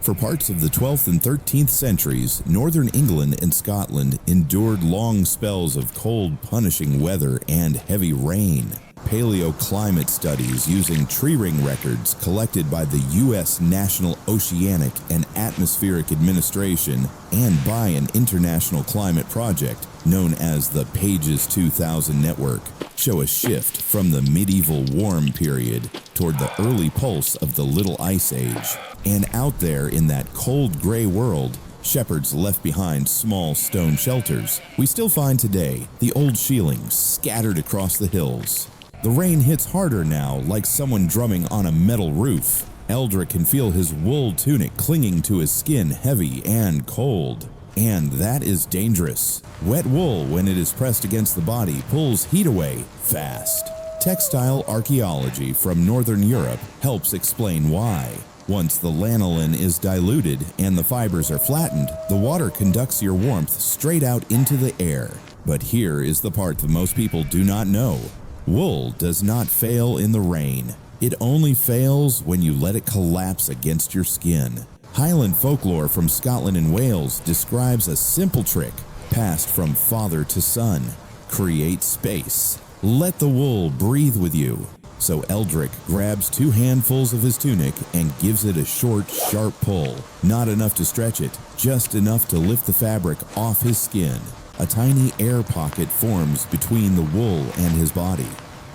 For parts of the 12th and 13th centuries, northern England and Scotland endured long spells of cold, punishing weather and heavy rain. Paleoclimate studies using tree ring records collected by the U.S. National Oceanic and Atmospheric Administration and by an international climate project known as the Pages 2000 Network show a shift from the medieval warm period toward the early pulse of the Little Ice Age. And out there in that cold gray world, shepherds left behind small stone shelters we still find today, the old shielings scattered across the hills. The rain hits harder now, like someone drumming on a metal roof. Eldrick can feel his wool tunic clinging to his skin, heavy and cold. And that is dangerous. Wet wool, when it is pressed against the body, pulls heat away fast. Textile archaeology from Northern Europe helps explain why. Once the lanolin is diluted and the fibers are flattened, the water conducts your warmth straight out into the air. But here is the part that most people do not know. Wool does not fail in the rain. It only fails when you let it collapse against your skin. Highland folklore from Scotland and Wales describes a simple trick passed from father to son. Create space. Let the wool breathe with you. So Eldrick grabs 2 handfuls of his tunic and gives it a short, sharp pull. Not enough to stretch it, just enough to lift the fabric off his skin. A tiny air pocket forms between the wool and his body.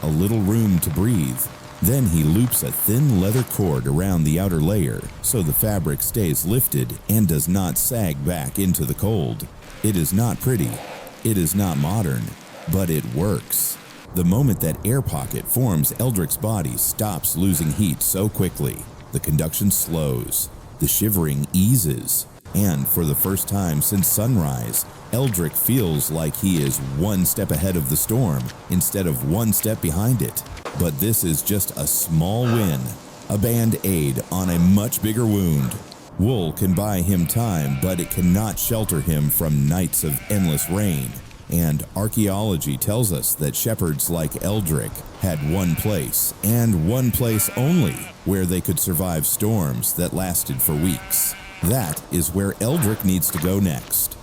A little room to breathe. Then he loops a thin leather cord around the outer layer so the fabric stays lifted and does not sag back into the cold. It is not pretty. It is not modern. But it works. The moment that air pocket forms, Eldrick's body stops losing heat so quickly. The conduction slows. The shivering eases. And for the first time since sunrise, Eldrick feels like he is 1 step ahead of the storm instead of 1 step behind it. But this is just a small win, a band-aid on a much bigger wound. Wool can buy him time, but it cannot shelter him from nights of endless rain. And archaeology tells us that shepherds like Eldrick had one place, and one place only, where they could survive storms that lasted for weeks. That is where Eldrick needs to go next.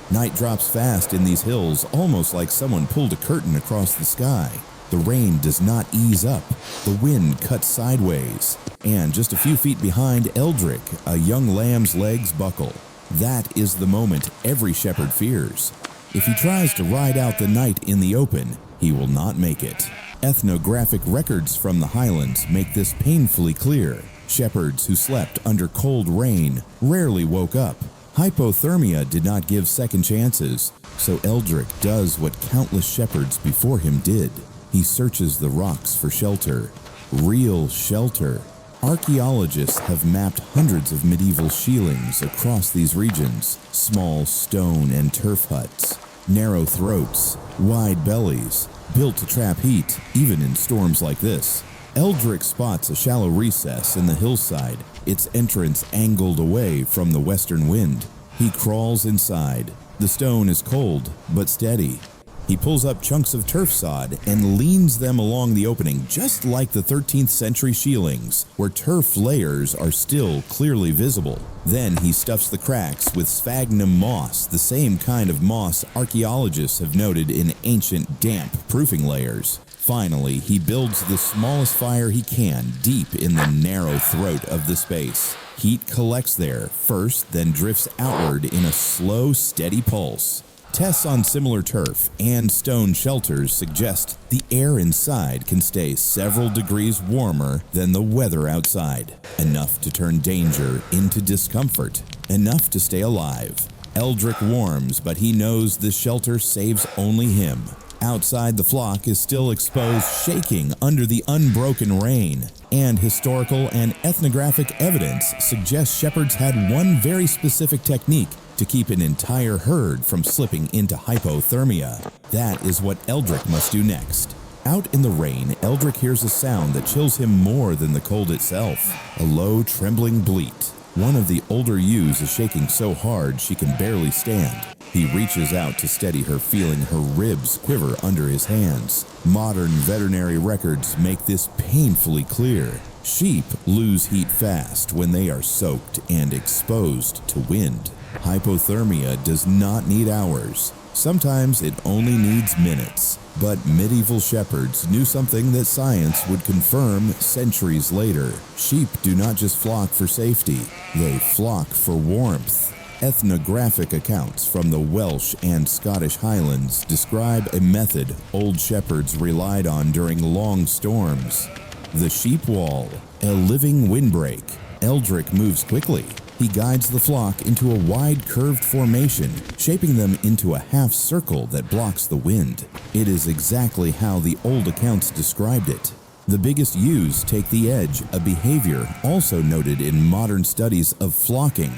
Night drops fast in these hills, almost like someone pulled a curtain across the sky. The rain does not ease up. The wind cuts sideways. And just a few feet behind Eldrick, a young lamb's legs buckle. That is the moment every shepherd fears. If he tries to ride out the night in the open, he will not make it. Ethnographic records from the Highlands make this painfully clear. Shepherds who slept under cold rain rarely woke up. Hypothermia did not give second chances, so Eldrick does what countless shepherds before him did. He searches the rocks for shelter. Real shelter. Archaeologists have mapped hundreds of medieval shielings across these regions. Small stone and turf huts. Narrow throats. Wide bellies. Built to trap heat, even in storms like this. Eldrick spots a shallow recess in the hillside, its entrance angled away from the western wind. He crawls inside. The stone is cold, but steady. He pulls up chunks of turf sod and leans them along the opening, just like the 13th century shielings, where turf layers are still clearly visible. Then he stuffs the cracks with sphagnum moss, the same kind of moss archaeologists have noted in ancient damp proofing layers. Finally, he builds the smallest fire he can deep in the narrow throat of the space. Heat collects there first, then drifts outward in a slow, steady pulse. Tests on similar turf and stone shelters suggest the air inside can stay several degrees warmer than the weather outside. Enough to turn danger into discomfort. Enough to stay alive. Eldrick warms, but he knows this shelter saves only him. Outside, the flock is still exposed, shaking under the unbroken rain. And historical and ethnographic evidence suggests shepherds had one very specific technique to keep an entire herd from slipping into hypothermia. That is what Eldrick must do next. Out in the rain, Eldrick hears a sound that chills him more than the cold itself. A low, trembling bleat. One of the older ewes is shaking so hard she can barely stand. He reaches out to steady her, feeling her ribs quiver under his hands. Modern veterinary records make this painfully clear. Sheep lose heat fast when they are soaked and exposed to wind. Hypothermia does not need hours. Sometimes it only needs minutes. But medieval shepherds knew something that science would confirm centuries later. Sheep do not just flock for safety, they flock for warmth. Ethnographic accounts from the Welsh and Scottish Highlands describe a method old shepherds relied on during long storms. The sheep wall, a living windbreak. Eldrick moves quickly. He guides the flock into a wide curved formation, shaping them into a half circle that blocks the wind. It is exactly how the old accounts described it. The biggest ewes take the edge, a behavior also noted in modern studies of flocking.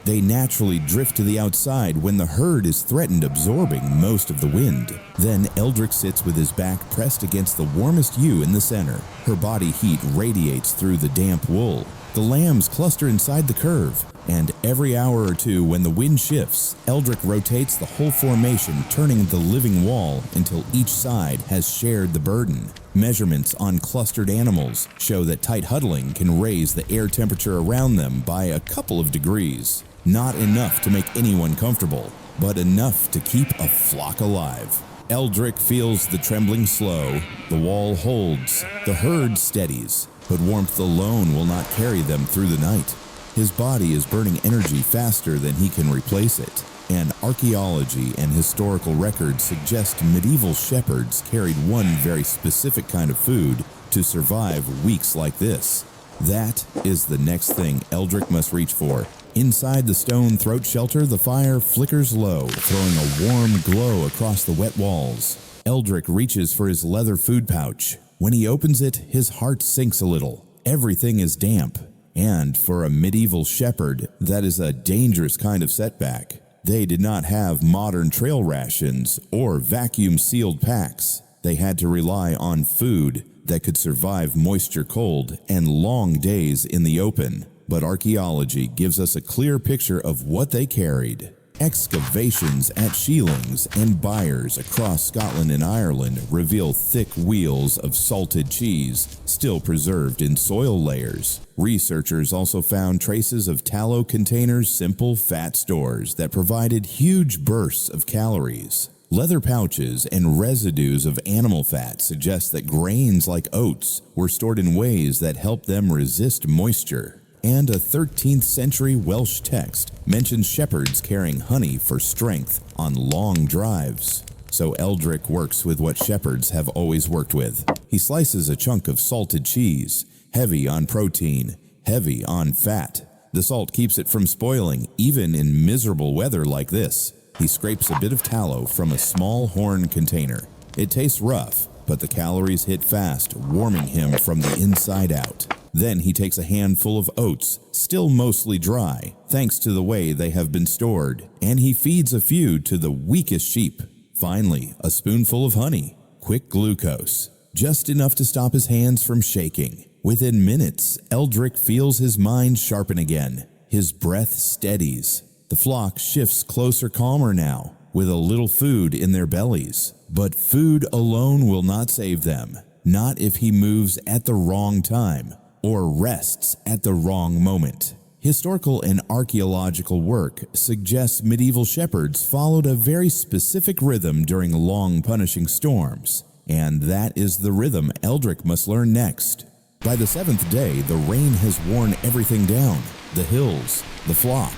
They naturally drift to the outside when the herd is threatened, absorbing most of the wind. Then Eldrick sits with his back pressed against the warmest ewe in the center. Her body heat radiates through the damp wool. The lambs cluster inside the curve, and every hour or two when the wind shifts, Eldrick rotates the whole formation, turning the living wall until each side has shared the burden. Measurements on clustered animals show that tight huddling can raise the air temperature around them by a couple of degrees. Not enough to make anyone comfortable, but enough to keep a flock alive. Eldrick feels the trembling slow, the wall holds, the herd steadies, but warmth alone will not carry them through the night. His body is burning energy faster than he can replace it, and archaeology and historical records suggest medieval shepherds carried one very specific kind of food to survive weeks like this. That is the next thing Eldrick must reach for. Inside the stone throat shelter, the fire flickers low, throwing a warm glow across the wet walls. Eldrick reaches for his leather food pouch. When he opens it, his heart sinks a little. Everything is damp. And for a medieval shepherd, that is a dangerous kind of setback. They did not have modern trail rations or vacuum-sealed packs. They had to rely on food that could survive moisture, cold, and long days in the open. But archaeology gives us a clear picture of what they carried. Excavations at Shielings and byres across Scotland and Ireland reveal thick wheels of salted cheese still preserved in soil layers. Researchers also found traces of tallow containers, simple fat stores that provided huge bursts of calories. Leather pouches and residues of animal fat suggest that grains like oats were stored in ways that helped them resist moisture. And a 13th century Welsh text mentions shepherds carrying honey for strength on long drives. So Eldrick works with what shepherds have always worked with. He slices a chunk of salted cheese, heavy on protein, heavy on fat. The salt keeps it from spoiling, even in miserable weather like this. He scrapes a bit of tallow from a small horn container. It tastes rough, but the calories hit fast, warming him from the inside out. Then he takes a handful of oats, still mostly dry, thanks to the way they have been stored, and he feeds a few to the weakest sheep. Finally, a spoonful of honey, quick glucose, just enough to stop his hands from shaking. Within minutes, Eldrick feels his mind sharpen again. His breath steadies. The flock shifts closer, calmer now, with a little food in their bellies. But food alone will not save them, not if he moves at the wrong time or rests at the wrong moment. Historical and archaeological work suggests medieval shepherds followed a very specific rhythm during long, punishing storms, and that is the rhythm Eldrick must learn next. By the seventh day, the rain has worn everything down, the hills, the flock,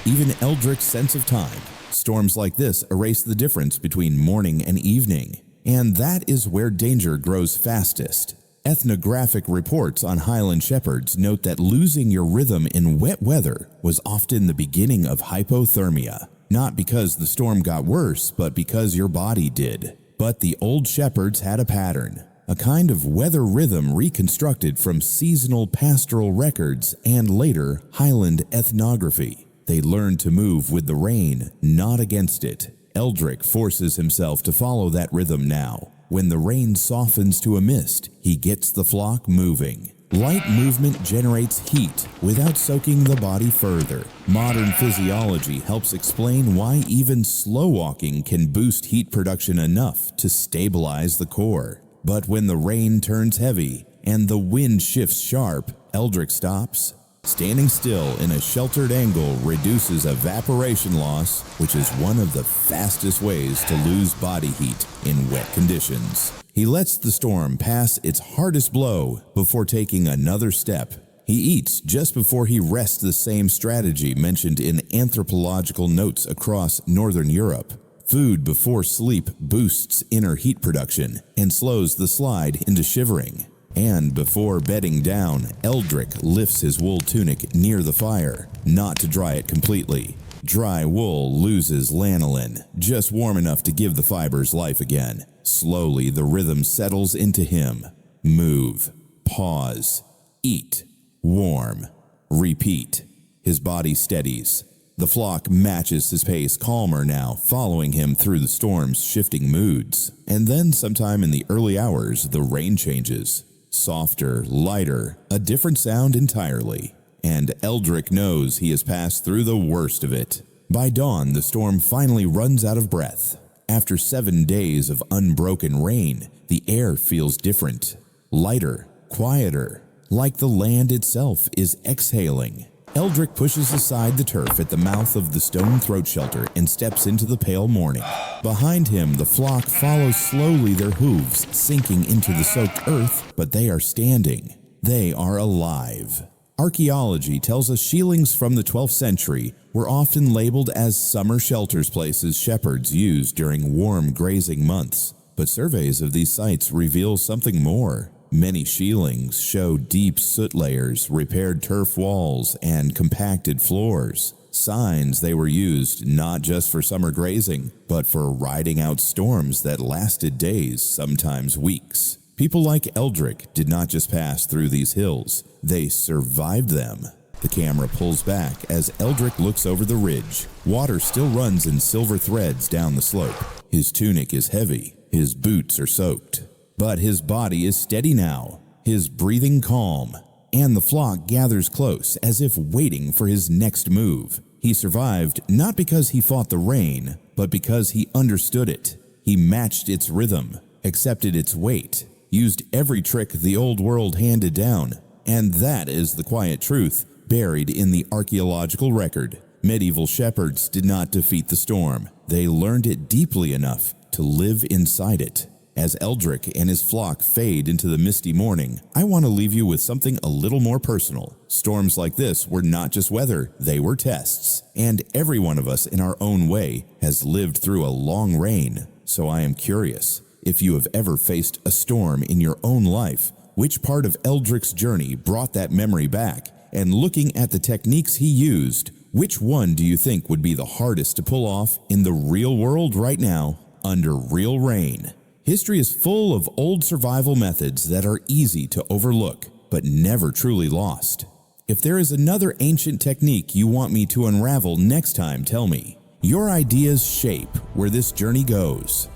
even Eldrick's sense of time. Storms like this erase the difference between morning and evening, and that is where danger grows fastest. Ethnographic reports on Highland shepherds note that losing your rhythm in wet weather was often the beginning of hypothermia, not because the storm got worse, but because your body did. But the old shepherds had a pattern, a kind of weather rhythm reconstructed from seasonal pastoral records and later Highland ethnography. They learned to move with the rain, not against it. Eldrick forces himself to follow that rhythm now. When the rain softens to a mist, he gets the flock moving. Light movement generates heat without soaking the body further. Modern physiology helps explain why even slow walking can boost heat production enough to stabilize the core. But when the rain turns heavy, and the wind shifts sharp, Eldrick stops. Standing still in a sheltered angle reduces evaporation loss, which is one of the fastest ways to lose body heat in wet conditions. He lets the storm pass its hardest blow before taking another step. He eats just before he rests, the same strategy mentioned in anthropological notes across Northern Europe. Food before sleep boosts inner heat production and slows the slide into shivering. And before bedding down, Eldrick lifts his wool tunic near the fire, not to dry it completely. Dry wool loses lanolin, just warm enough to give the fibers life again. Slowly, the rhythm settles into him. Move, pause, eat, warm, repeat. His body steadies. The flock matches his pace, calmer now, following him through the storm's shifting moods. And then sometime in the early hours, the rain changes. Softer, lighter, a different sound entirely. And Eldrick knows he has passed through the worst of it. By dawn, the storm finally runs out of breath. After 7 days of unbroken rain, the air feels different. Lighter, quieter, like the land itself is exhaling. Eldrick pushes aside the turf at the mouth of the stone throat shelter and steps into the pale morning. Behind him, the flock follows slowly, their hooves sinking into the soaked earth, but they are standing. They are alive. Archaeology tells us shielings from the 12th century were often labeled as summer shelters, places shepherds used during warm grazing months. But surveys of these sites reveal something more. Many shielings show deep soot layers, repaired turf walls, and compacted floors. Signs they were used not just for summer grazing, but for riding out storms that lasted days, sometimes weeks. People like Eldrick did not just pass through these hills, they survived them. The camera pulls back as Eldrick looks over the ridge. Water still runs in silver threads down the slope. His tunic is heavy, his boots are soaked. But his body is steady now, his breathing calm, and the flock gathers close as if waiting for his next move. He survived not because he fought the rain, but because he understood it. He matched its rhythm, accepted its weight, used every trick the old world handed down. And that is the quiet truth buried in the archaeological record. Medieval shepherds did not defeat the storm. They learned it deeply enough to live inside it. As Eldrick and his flock fade into the misty morning, I want to leave you with something a little more personal. Storms like this were not just weather, they were tests. And every one of us in our own way has lived through a long rain. So I am curious, if you have ever faced a storm in your own life, which part of Eldrick's journey brought that memory back? And looking at the techniques he used, which one do you think would be the hardest to pull off in the real world right now, under real rain? History is full of old survival methods that are easy to overlook, but never truly lost. If there is another ancient technique you want me to unravel next time, tell me. Your ideas shape where this journey goes.